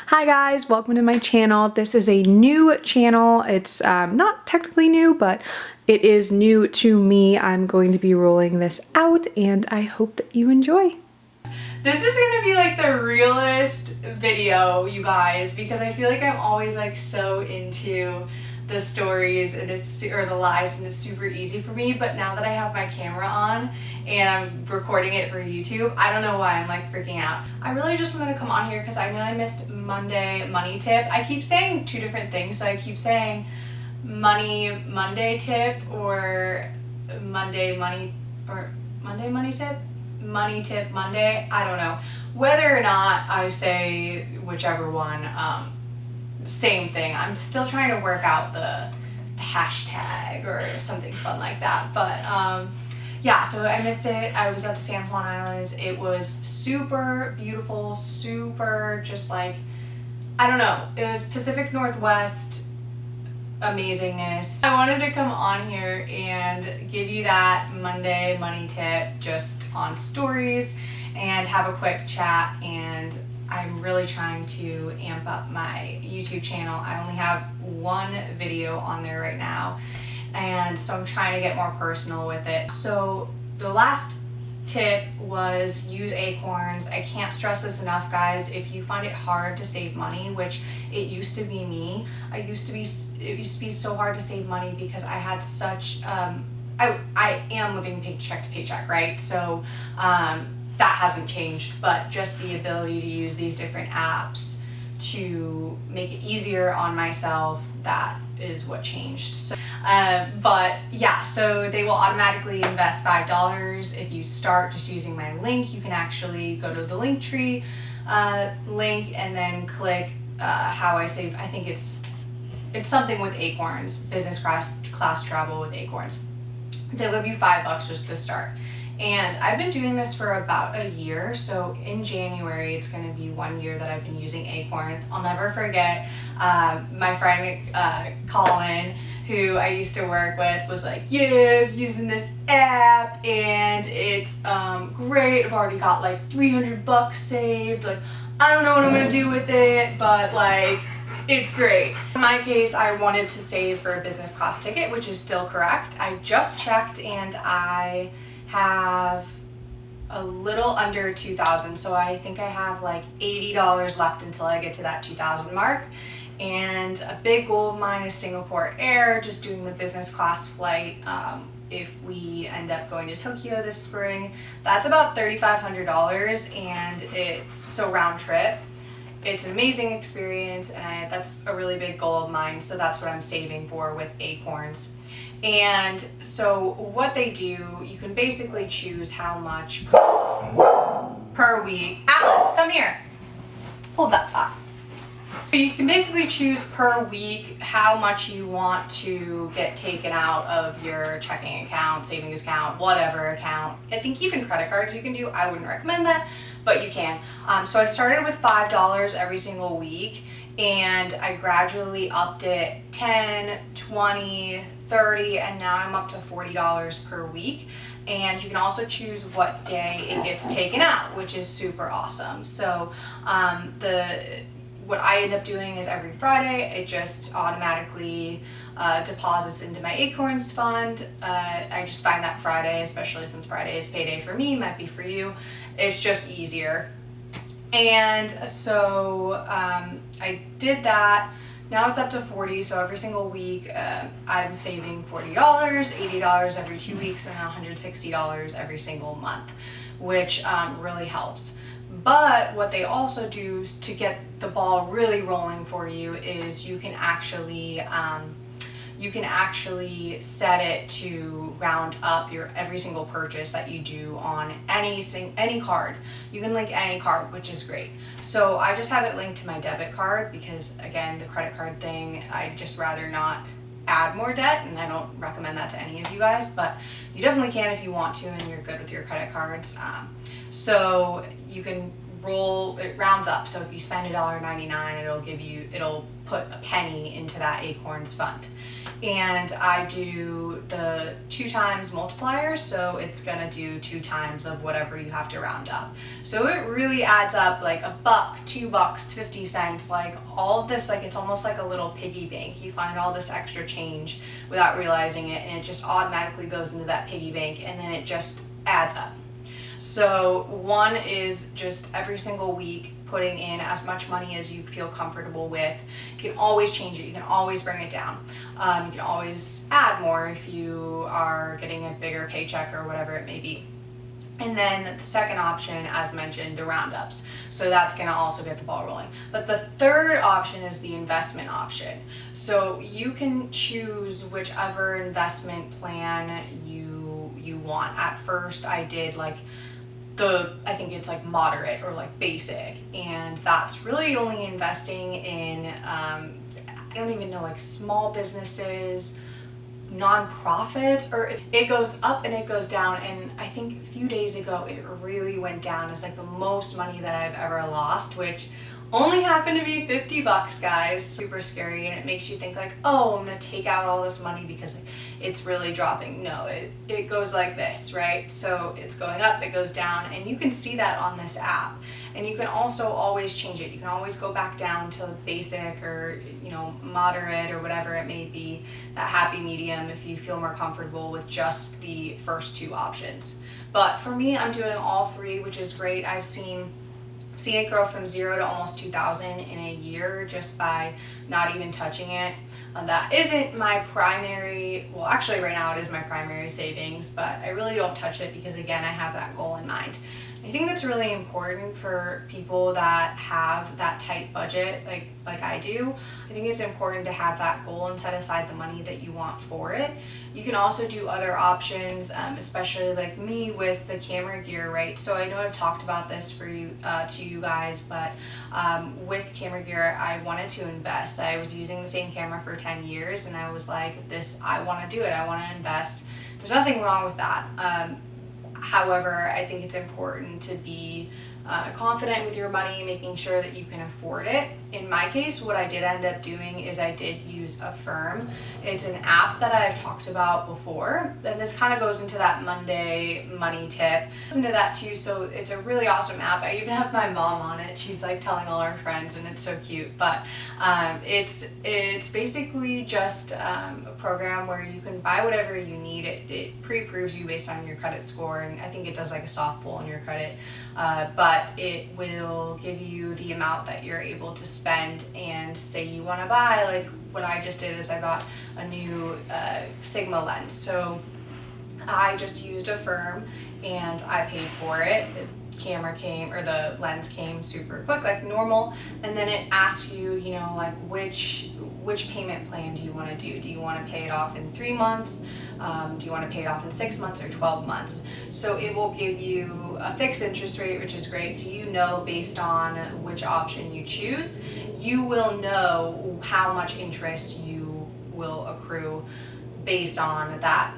Hi guys, welcome to my channel. This is a new channel. It's not technically new, but it is new to me. I'm going to be rolling this out and I hope that you enjoy. This is gonna be like the realest video, you guys, because I feel like I'm always like so into the stories and or the lives, and it's super easy for me. But now that I have my camera on and I'm recording it for YouTube, I don't know why I'm like freaking out. I really just wanted to come on here because I know I missed Monday money tip. I keep saying two different things, so I keep saying Monday tip or Monday money tip. Money tip Monday, I don't know. Whether or not I say whichever one, same thing. I'm still trying to work out the hashtag or something fun like that. But yeah, so I missed it. I was at the San Juan Islands. It was super beautiful, super just like, I don't know. It was Pacific Northwest amazingness. I wanted to come on here and give you that Monday money tip just on stories and have a quick chat. And I'm really trying to amp up my YouTube channel. I only have one video on there right now, and so I'm trying to get more personal with it. So the last tip was use acorns. I can't stress this enough, guys. If you find it hard to save money, which it used to be me, it used to be so hard to save money because I had such I am living paycheck to paycheck, right? So that hasn't changed, but just the ability to use these different apps to make it easier on myself, that is what changed. So, but yeah, so they will automatically invest $5 if you start just using my link. You can actually go to the Linktree link and then click how I save. I think it's something with acorns, business class travel with acorns. They'll give you $5 just to start. And I've been doing this for about a year, so in January it's going to be 1 year that I've been using acorns. I'll never forget my friend Colin, who I used to work with, was like, yeah, I'm using this app and it's great. I've already got like $300 saved. Like, I don't know what I'm going to do with it, but like, it's great. In my case, I wanted to save for a business class ticket, which is still correct. I just checked and I have a little under 2,000, so I think I have like $80 left until I get to that 2,000 mark. And a big goal of mine is Singapore Air, just doing the business class flight. If we end up going to Tokyo this spring, that's about $3,500, and it's so round trip. It's an amazing experience, and that's a really big goal of mine, so that's what I'm saving for with acorns. And so what they do, you can basically choose how much per week. Atlas, come here. Hold that thought. So you can basically choose per week how much you want to get taken out of your checking account, savings account, whatever account. I think even credit cards you can do. I wouldn't recommend that, but you can. So I started with $5 every single week, and I gradually upped it 10, 20, 30, and now I'm up to $40 per week. And you can also choose what day it gets taken out, which is super awesome. So what I end up doing is every Friday, it just automatically deposits into my acorns fund. I just find that Friday, especially since Friday is payday for me, might be for you, it's just easier. And so I did that. Now it's up to 40, so every single week I'm saving $40, $80 every 2 weeks, and $160 every single month, which really helps. But what they also do to get the ball really rolling for you is you can actually set it to round up your every single purchase that you do on any card. You can link any card, which is great. So I just have it linked to my debit card because, again, the credit card thing, I'd just rather not add more debt, and I don't recommend that to any of you guys, but you definitely can if you want to and you're good with your credit cards. So you can it rounds up. So if you spend $1.99, it'll put a penny into that Acorns fund. And I do the 2 times multiplier, so it's gonna do 2 times of whatever you have to round up. So it really adds up, like $1, $2, 50 cents, like all of this, like it's almost like a little piggy bank. You find all this extra change without realizing it, and it just automatically goes into that piggy bank, and then it just adds up. So one is just every single week putting in as much money as you feel comfortable with. You can always change it. You can always bring it down. You can always add more if you are getting a bigger paycheck or whatever it may be. And then the second option, as mentioned, the roundups. So that's gonna also get the ball rolling. But the third option is the investment option. So you can choose whichever investment plan you want. At first I did like I think it's like moderate or like basic, and that's really only investing in I don't even know, like small businesses, nonprofits, or it goes up and it goes down. And I think a few days ago it really went down. It's like the most money that I've ever lost, which only happened to be $50, guys. Super scary, and it makes you think like, oh, I'm gonna take out all this money because it's really dropping. No, it goes like this, right? So it's going up, it goes down, and you can see that on this app. And you can also always change it. You can always go back down to basic or, you know, moderate or whatever it may be, that happy medium, if you feel more comfortable with just the first 2 options. But for me, I'm doing all 3, which is great. I've seen it grow from 0 to almost 2,000 in a year just by not even touching it. That isn't my primary, well actually right now it is my primary savings, but I really don't touch it because again, I have that goal in mind. I think that's really important for people that have that tight budget like I do. I think it's important to have that goal and set aside the money that you want for it. You can also do other options, especially like me with the camera gear, right? So I know I've talked about this for you to you guys, but with camera gear, I wanted to invest. I was using the same camera for 10 years and I was like, I want to do it. I want to invest. There's nothing wrong with that. However, I think it's important to be confident with your money, making sure that you can afford it. In my case, what I did end up doing is I did use Affirm. It's an app that I've talked about before, and this kind of goes into that Monday money tip. Into that too, so it's a really awesome app. I even have my mom on it. She's like telling all our friends, and it's so cute. But it's basically just a program where you can buy whatever you need. It pre-approves you based on your credit score, and I think it does like a soft pull on your credit. But it will give you the amount that you're able to spend, and say you want to buy, like what I just did is I got a new Sigma lens, so I just used Affirm and I paid for it. The lens came super quick like normal, and then it asks you, you know, like which payment plan do you want to do? Do you want to pay it off in 3 months? Do you want to pay it off in 6 months or 12 months? So it will give you a fixed interest rate, which is great. So you know, based on which option you choose, you will know how much interest you will accrue based on that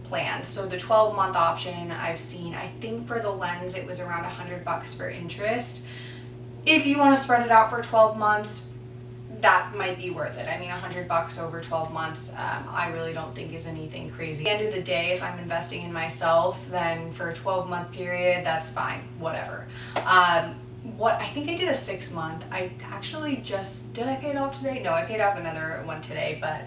plan. So the 12-month option I've seen, I think for the lens it was around $100 for interest. If you want to spread it out for 12 months, that might be worth it. I mean, $100 over 12 months, I really don't think is anything crazy. At the end of the day, if I'm investing in myself, then for a 12-month period, that's fine, whatever. I think I did a 6-month. I actually did I pay it off today? No, I paid off another one today, but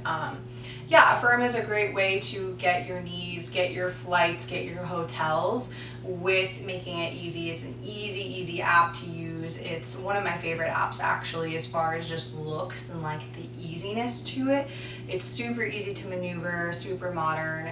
yeah, Affirm is a great way to get your needs, get your flights, get your hotels with making it easy. It's an easy app to use. It's one of my favorite apps actually, as far as just looks and like the easiness to it. It's super easy to maneuver, super modern.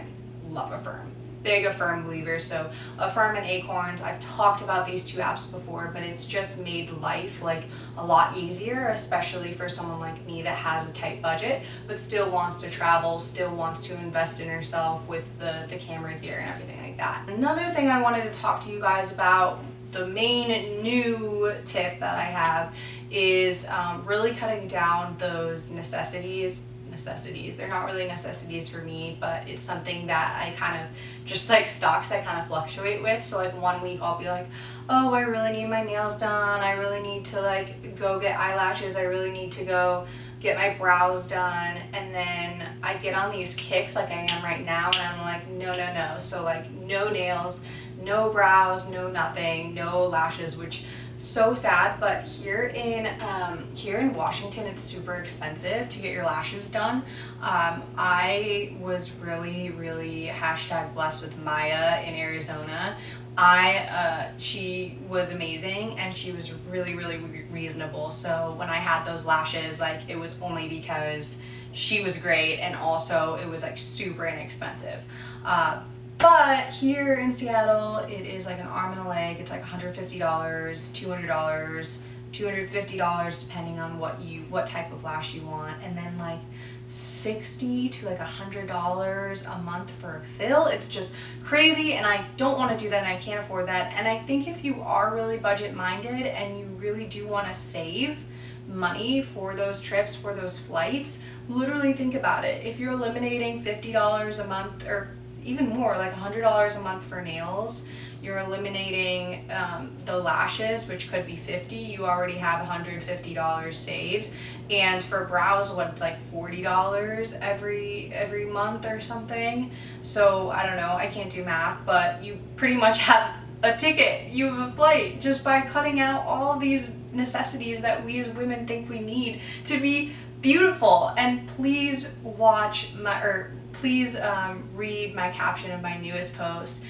Love Affirm. Big Affirm believer. So Affirm and Acorns, I've talked about these 2 apps before, but it's just made life like a lot easier, especially for someone like me that has a tight budget but still wants to travel, still wants to invest in herself with the camera gear and everything like that. Another thing I wanted to talk to you guys about, the main new tip that I have, is really cutting down those necessities. necessities. They're not really necessities for me, but it's something that I kind of, just like stocks, I kind of fluctuate with. So like one week I'll be like, oh, I really need my nails done, I really need to like go get eyelashes, I really need to go get my brows done, and then I get on these kicks like I am right now, and I'm like, no, no, no. So like no nails, no brows, no nothing, no lashes, which so sad. But here in Washington, it's super expensive to get your lashes done. I was really hashtag blessed with Maya in Arizona. She was amazing, and she was really reasonable. So when I had those lashes, like it was only because she was great, and also it was like super inexpensive. But here in Seattle, it is like an arm and a leg. It's like $150, $200, $250 depending on what type of lash you want, and then like $60 to like $100 a month for a fill. It's just crazy, and I don't want to do that, and I can't afford that. And I think if you are really budget minded and you really do want to save money for those trips, for those flights, literally think about it. If you're eliminating $50 a month, or even more, like $100 a month for nails, you're eliminating the lashes, which could be $50. You already have $150 saved. And for brows, it's like $40 every month or something. So I don't know, I can't do math, but you pretty much have a ticket. You have a flight just by cutting out all of these necessities that we as women think we need to be beautiful. And please read my caption of my newest post.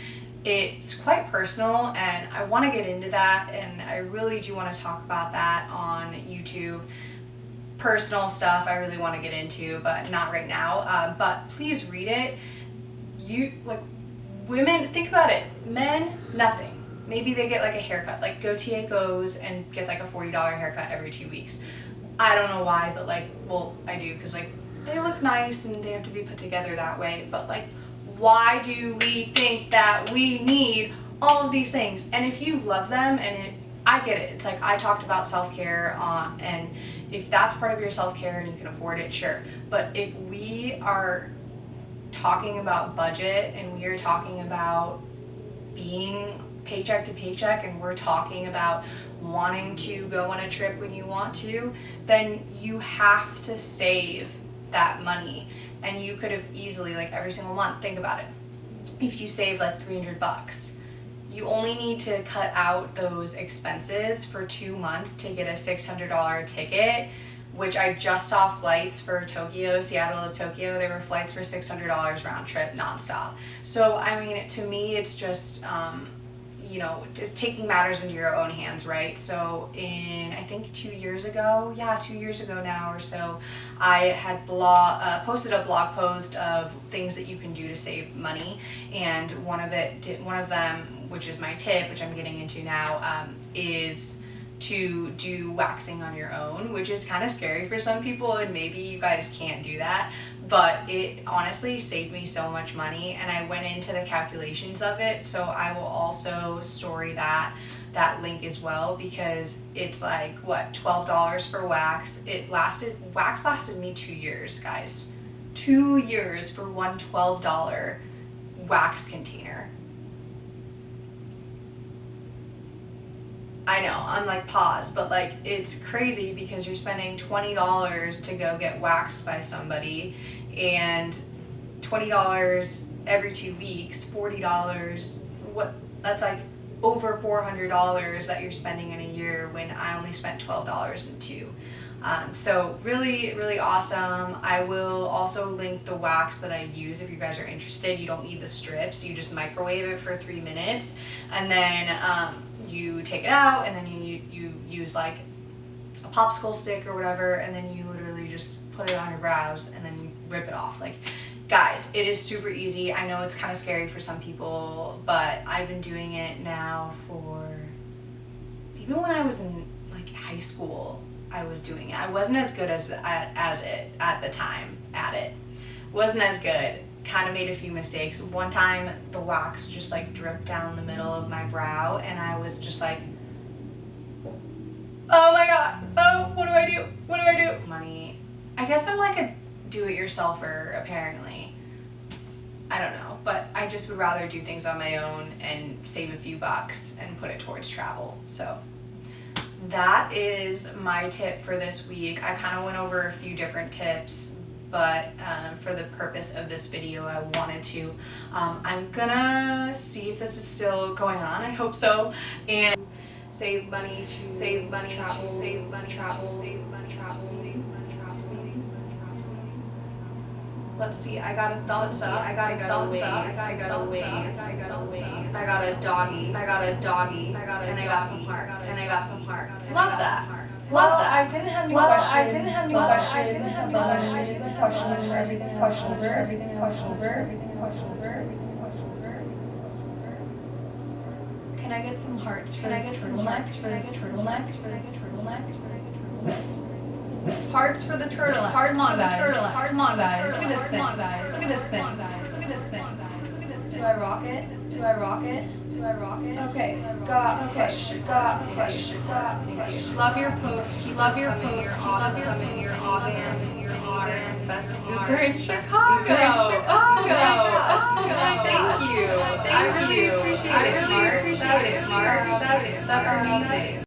It's quite personal, and I want to get into that, and I really do want to talk about that on YouTube. Personal stuff I really want to get into, but not right now. But please read it. Women, think about it. Men, nothing. Maybe they get like a haircut. Like Gautier goes and gets like a $40 haircut every 2 weeks. I don't know why, but I do, because like they look nice and they have to be put together that way. But like, why do we think that we need all of these things? And if you love them, I get it. It's like I talked about self-care, and if that's part of your self-care and you can afford it, sure. But if we are talking about budget, and we are talking about being paycheck to paycheck, and we're talking about wanting to go on a trip when you want to, then you have to save that money. And you could have easily, like every single month, think about it. If you save like $300, you only need to cut out those expenses for 2 months to get a $600 ticket, which I just saw flights for Seattle to Tokyo. There were flights for $600 round trip nonstop. So I mean, to me, it's just it's taking matters into your own hands, right? So I think 2 years ago now or so, I had posted a blog post of things that you can do to save money, and one of them, which is my tip, which I'm getting into now, is to do waxing on your own, which is kind of scary for some people, and maybe you guys can't do that, but it honestly saved me so much money, and I went into the calculations of it. So I will also story that link as well, because it's like $12 for wax. Wax lasted me 2 years, guys. 2 years for one $12 wax container. I know, I'm like, pause, but like, it's crazy because you're spending $20 to go get waxed by somebody, and $20 every 2 weeks, $40, that's like over $400 that you're spending in a year, when I only spent $12 in 2. So really awesome. I will also link the wax that I use if you guys are interested. You don't need the strips, you just microwave it for 3 minutes, and then you take it out, and then you use like a popsicle stick or whatever, and then you literally just put it on your brows, and then you rip it off. Like, guys, it is super easy. I know it's kind of scary for some people, but I've been doing it now even when I was in like high school, I was doing it. I wasn't as good at it at the time. Wasn't as good. Kind of made a few mistakes. One time the wax just like dripped down the middle of my brow, and I was just like, oh my god, oh, what do I do? Money. I guess I'm like a do-it-yourselfer, apparently. I don't know, but I just would rather do things on my own and save a few bucks and put it towards travel. So that is my tip for this week. I kind of went over a few different tips, but for the purpose of this video, I wanted to. I'm gonna see if this is still going on. I hope so. And save money, travel, save money, travel, save money, travel. Let's see, I got a thumbs up, I got a wave, I got a wave, I got a doggy, and I got some hearts, Love that. I didn't have any questions. Can I get some hearts for this turtleneck? Hearts for the turtleneck. Come on, guys. Look at this thing. Do I rock it? Okay. Got question. Love your post. Keep coming. You're awesome. Best Uber in Chicago. Thank you. I really appreciate it, Mark. That's amazing.